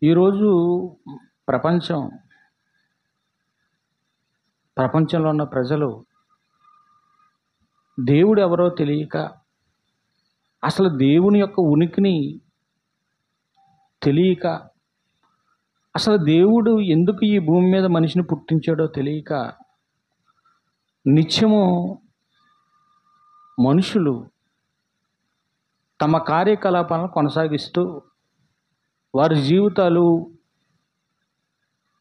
ఈరోజు ప్రపంచం ప్రపంచంలో ఉన్న ప్రజలు దేవుడు ఎవరో తెలియక, అసలు దేవుని యొక్క ఉనికిని తెలియక, అసలు దేవుడు ఎందుకు ఈ భూమి మీద మనిషిని పుట్టించాడో తెలియక, నిత్యము మనుషులు తమ కార్యకలాపాలను కొనసాగిస్తూ వారి జీవితాలు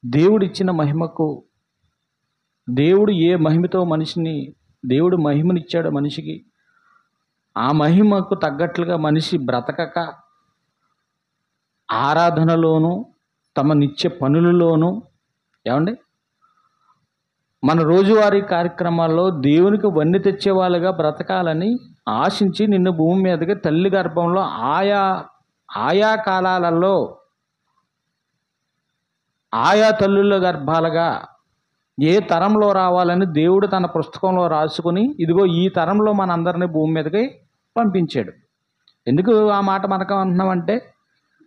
దేవుడిచ్చిన మహిమకు, దేవుడు ఏ మహిమతో దేవుడు మహిమనిచ్చాడో మనిషికి, ఆ మహిమకు తగ్గట్లుగా మనిషి బ్రతకక ఆరాధనలోను తమ నిత్య పనులలోను ఏమండి మన రోజువారీ కార్యక్రమాల్లో దేవునికి వన్నె తెచ్చే వాళ్ళుగా బ్రతకాలని ఆశించి నిన్ను భూమి మీదకి తల్లి గర్భంలో ఆయా కాలాలలో ఆయా తల్లుల గర్భాలుగా ఏ తరంలో రావాలని దేవుడు తన పుస్తకంలో రాసుకుని, ఇదిగో ఈ తరంలో మనందరినీ భూమి మీదకి పంపించాడు. ఎందుకు ఆ మాట మనకు అంటున్నామంటే,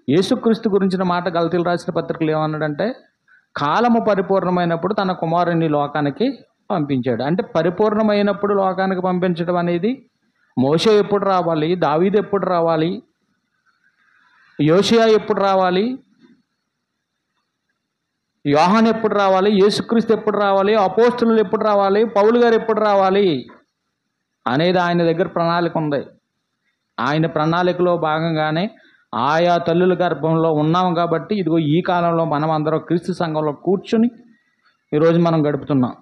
యేసుక్రీస్తు గురించిన మాట గలతీలు రాసిన పత్రికలు ఏమన్నాడంటే, కాలము పరిపూర్ణమైనప్పుడు తన కుమారుని లోకానికి పంపించాడు. అంటే పరిపూర్ణమైనప్పుడు లోకానికి పంపించడం అనేది మోషే ఎప్పుడు రావాలి, దావీదు ఎప్పుడు రావాలి, యోషియా ఎప్పుడు రావాలి, యోహాను ఎప్పుడు రావాలి, యేసుక్రీస్తు ఎప్పుడు రావాలి, అపోస్తులు ఎప్పుడు రావాలి, పౌలు గారు ఎప్పుడు రావాలి అనేది ఆయన దగ్గర ప్రణాళిక ఉంది. ఆయన ప్రణాళికలో భాగంగానే ఆయా తల్లుల గర్భంలో ఉన్నాం కాబట్టి ఇదిగో ఈ కాలంలో మనం అందరం క్రీస్తు సంఘంలో కూర్చుని ఈరోజు మనం గడుపుతున్నాం.